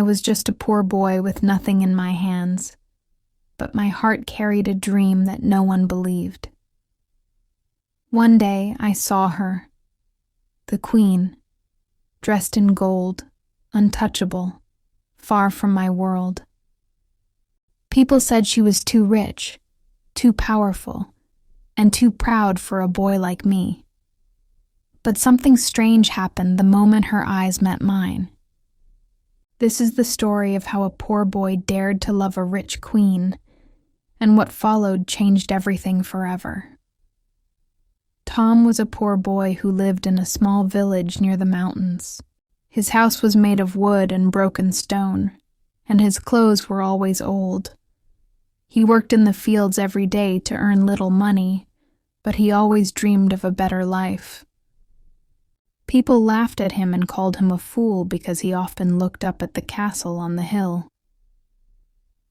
was just a poor boy with nothing in my hands, but my heart carried a dream that no one believed. One day I saw her, the queen, dressed in gold, untouchable, far from my world. People said she was too rich, too powerful, and too proud for a boy like me. But something strange happened the moment her eyes met mine. This is the story of how a poor boy dared to love a rich queen, and what followed changed everything forever. Tom was a poor boy who lived in a small village near the mountains. His house was made of wood and broken stone, and his clothes were always old. He worked in the fields every day to earn little money, but he always dreamed of a better life. People laughed at him and called him a fool because he often looked up at the castle on the hill.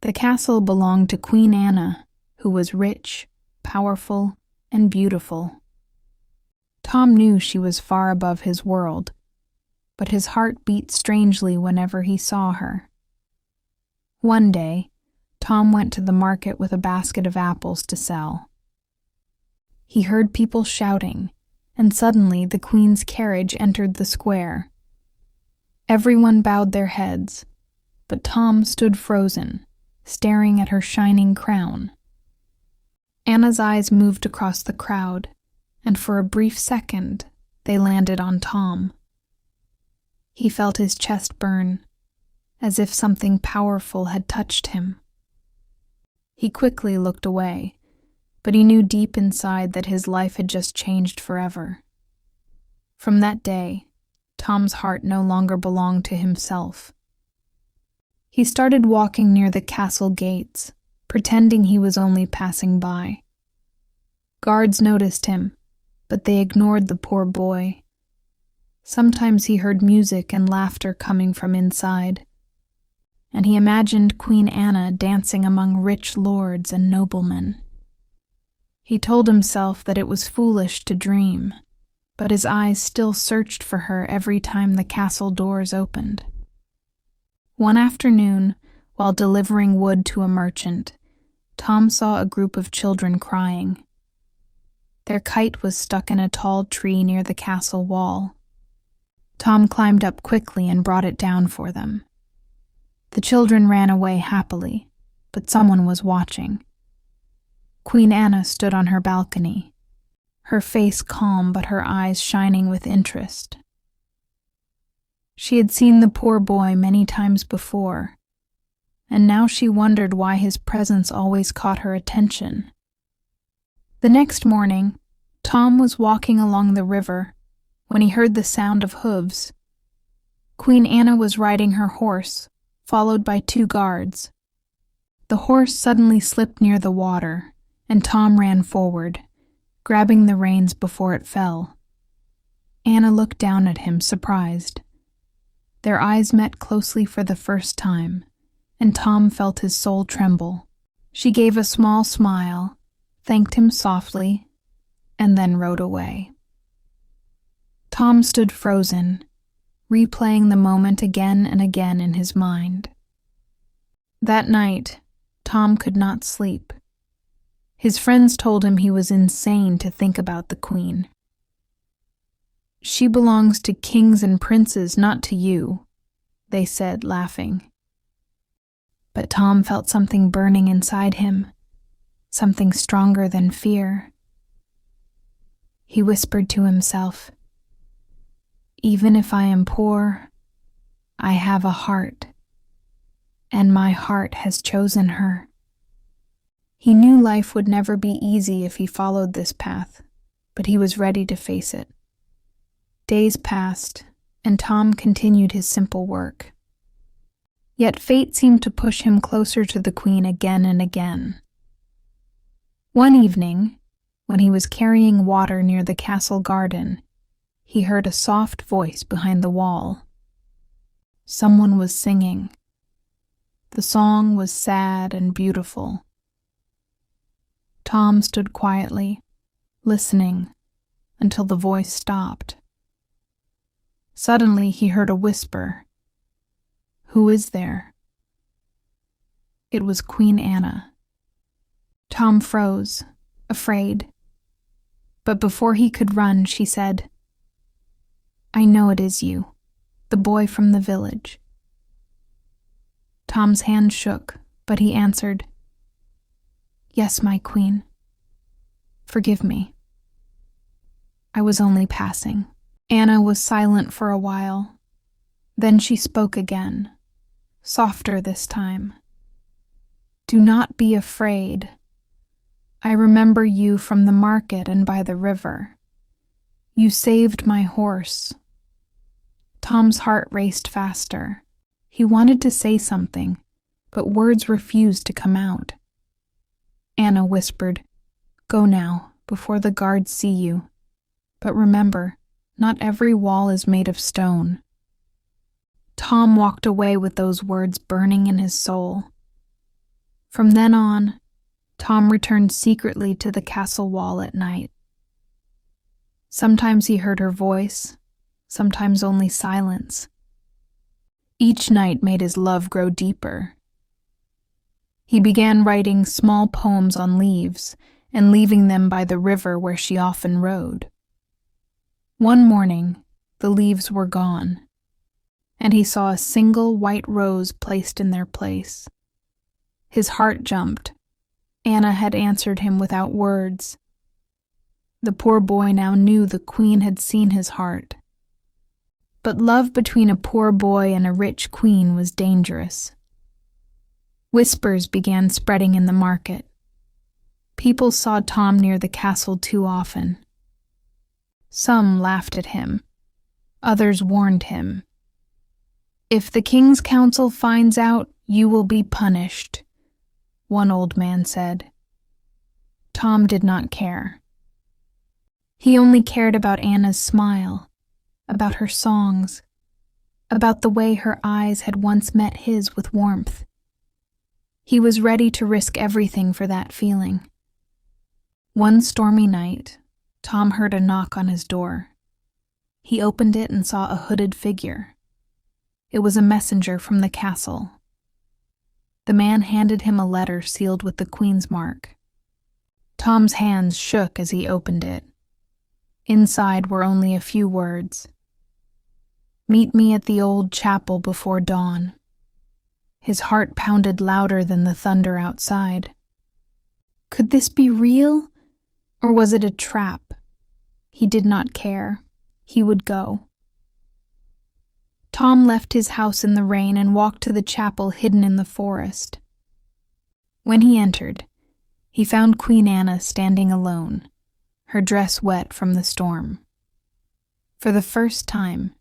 The castle belonged to Queen Anna, who was rich, powerful, and beautiful. Tom knew she was far above his world, but his heart beat strangely whenever he saw her. One day, Tom went to the market with a basket of apples to sell. He heard people shouting, and suddenly the queen's carriage entered the square. Everyone bowed their heads, but Tom stood frozen, staring at her shining crown. Anna's eyes moved across the crowd, and for a brief second, they landed on Tom. He felt his chest burn, as if something powerful had touched him. He quickly looked away, but he knew deep inside that his life had just changed forever. From that day, Tom's heart no longer belonged to himself. He started walking near the castle gates, pretending he was only passing by. Guards noticed him, but they ignored the poor boy. Sometimes he heard music and laughter coming from inside, and he imagined Queen Anna dancing among rich lords and noblemen. He told himself that it was foolish to dream, but his eyes still searched for her every time the castle doors opened. One afternoon, while delivering wood to a merchant, Tom saw a group of children crying. Their kite was stuck in a tall tree near the castle wall. Tom climbed up quickly and brought it down for them. The children ran away happily, but someone was watching. Queen Anna stood on her balcony, her face calm but her eyes shining with interest. She had seen the poor boy many times before, and now she wondered why his presence always caught her attention. The next morning, Tom was walking along the river when he heard the sound of hooves. Queen Anna was riding her horse, followed by 2 guards. The horse suddenly slipped near the water, and Tom ran forward, grabbing the reins before it fell. Anna looked down at him, surprised. Their eyes met closely for the first time, and Tom felt his soul tremble. She gave a small smile, thanked him softly, and then rode away. Tom stood frozen, replaying the moment again and again in his mind. That night, Tom could not sleep. His friends told him he was insane to think about the queen. "She belongs to kings and princes, not to you," they said, laughing. But Tom felt something burning inside him, something stronger than fear. He whispered to himself, "Even if I am poor, I have a heart, and my heart has chosen her." He knew life would never be easy if he followed this path, but he was ready to face it. Days passed, and Tom continued his simple work. Yet fate seemed to push him closer to the queen again and again. One evening, when he was carrying water near the castle garden, he heard a soft voice behind the wall. Someone was singing. The song was sad and beautiful. Tom stood quietly, listening, until the voice stopped. Suddenly he heard a whisper. "Who is there?" It was Queen Anna. Tom froze, afraid. But before he could run, she said, "I know it is you, the boy from the village." Tom's hand shook, but he answered, "Yes, my queen. Forgive me. I was only passing." Anna was silent for a while. Then she spoke again, softer this time. "Do not be afraid. I remember you from the market and by the river. You saved my horse." Tom's heart raced faster. He wanted to say something, but words refused to come out. Anna whispered, "Go now, before the guards see you. But remember, not every wall is made of stone." Tom walked away with those words burning in his soul. From then on, Tom returned secretly to the castle wall at night. Sometimes he heard her voice, sometimes only silence. Each night made his love grow deeper. He began writing small poems on leaves and leaving them by the river where she often rode. One morning, the leaves were gone, and he saw a single white rose placed in their place. His heart jumped. Anna had answered him without words. The poor boy now knew the queen had seen his heart. But love between a poor boy and a rich queen was dangerous. Whispers began spreading in the market. People saw Tom near the castle too often. Some laughed at him. Others warned him. "If the king's council finds out, you will be punished," one old man said. Tom did not care. He only cared about Anna's smile, about her songs, about the way her eyes had once met his with warmth. He was ready to risk everything for that feeling. One stormy night, Tom heard a knock on his door. He opened it and saw a hooded figure. It was a messenger from the castle. The man handed him a letter sealed with the Queen's mark. Tom's hands shook as he opened it. Inside were only a few words. "Meet me at the old chapel before dawn." His heart pounded louder than the thunder outside. Could this be real, or was it a trap? He did not care. He would go. Tom left his house in the rain and walked to the chapel hidden in the forest. When he entered, he found Queen Anna standing alone, her dress wet from the storm. For the first time,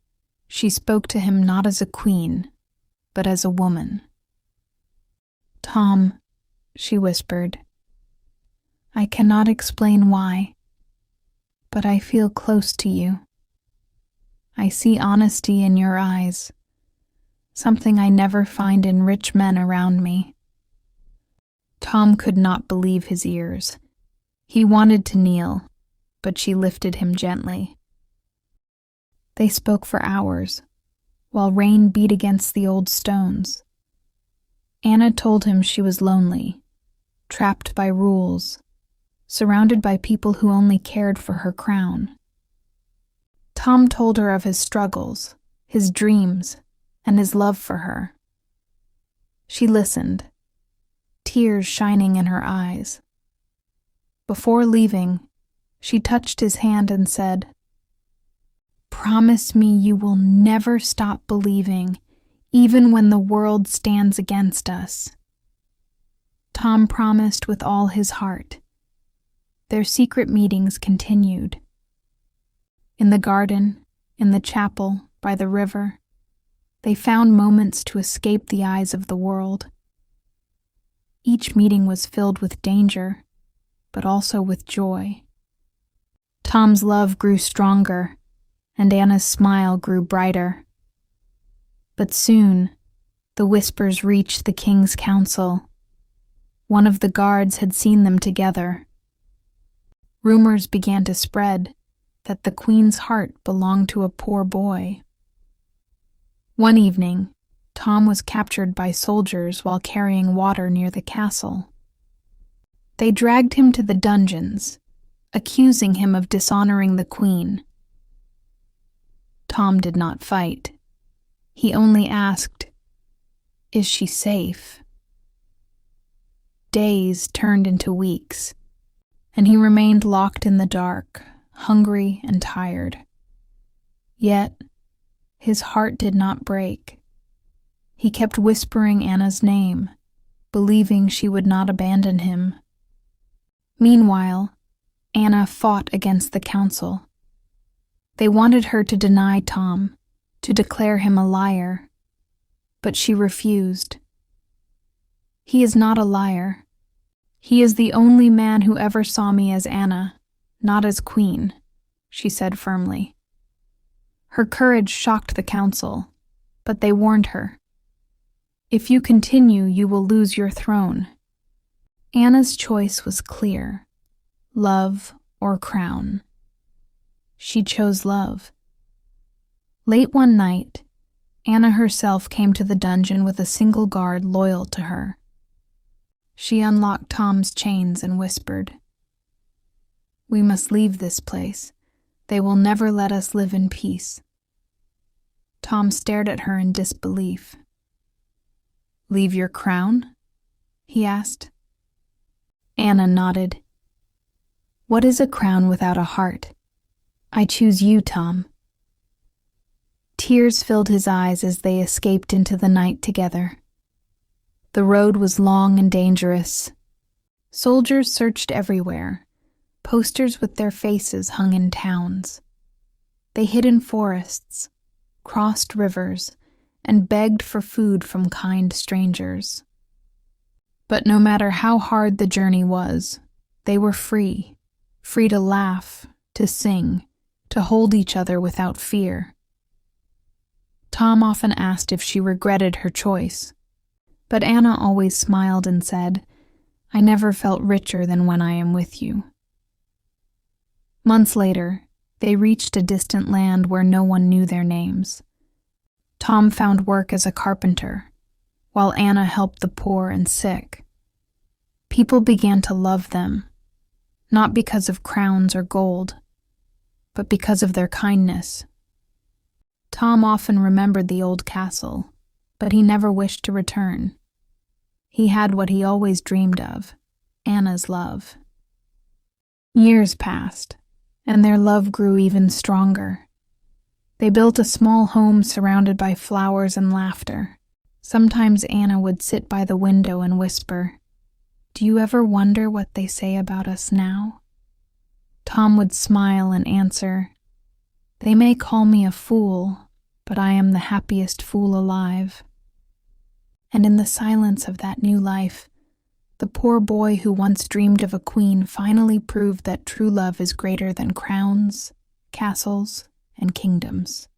she spoke to him not as a queen, but as a woman. "Tom," she whispered, "I cannot explain why, but I feel close to you. I see honesty in your eyes, something I never find in rich men around me." Tom could not believe his ears. He wanted to kneel, but she lifted him gently. They spoke for hours, while rain beat against the old stones. Anna told him she was lonely, trapped by rules, surrounded by people who only cared for her crown. Tom told her of his struggles, his dreams, and his love for her. She listened, tears shining in her eyes. Before leaving, she touched his hand and said, "Promise me you will never stop believing, even when the world stands against us." Tom promised with all his heart. Their secret meetings continued. In the garden, in the chapel, by the river, they found moments to escape the eyes of the world. Each meeting was filled with danger, but also with joy. Tom's love grew stronger, and Anna's smile grew brighter. But soon, the whispers reached the king's council. One of the guards had seen them together. Rumors began to spread that the queen's heart belonged to a poor boy. One evening, Tom was captured by soldiers while carrying water near the castle. They dragged him to the dungeons, accusing him of dishonoring the queen. Tom did not fight. He only asked, "Is she safe?" Days turned into weeks, and he remained locked in the dark, hungry and tired. Yet, his heart did not break. He kept whispering Anna's name, believing she would not abandon him. Meanwhile, Anna fought against the council. They wanted her to deny Tom, to declare him a liar, but she refused. "He is not a liar. He is the only man who ever saw me as Anna, not as queen," she said firmly. Her courage shocked the council, but they warned her, "If you continue, you will lose your throne." Anna's choice was clear: love or crown. She chose love. Late one night, Anna herself came to the dungeon with a single guard loyal to her. She unlocked Tom's chains and whispered, "We must leave this place. They will never let us live in peace." Tom stared at her in disbelief. "Leave your crown?" he asked. Anna nodded. "What is a crown without a heart? I choose you, Tom." Tears filled his eyes as they escaped into the night together. The road was long and dangerous. Soldiers searched everywhere. Posters with their faces hung in towns. They hid in forests, crossed rivers, and begged for food from kind strangers. But no matter how hard the journey was, they were free to laugh, to sing, to hold each other without fear. Tom often asked if she regretted her choice, but Anna always smiled and said, "I never felt richer than when I am with you." Months later, they reached a distant land where no one knew their names. Tom found work as a carpenter, while Anna helped the poor and sick. People began to love them, not because of crowns or gold, but because of their kindness. Tom often remembered the old castle, but he never wished to return. He had what he always dreamed of, Anna's love. Years passed, and their love grew even stronger. They built a small home surrounded by flowers and laughter. Sometimes Anna would sit by the window and whisper, "Do you ever wonder what they say about us now?" Tom would smile and answer, "They may call me a fool, but I am the happiest fool alive." And in the silence of that new life, the poor boy who once dreamed of a queen finally proved that true love is greater than crowns, castles, and kingdoms.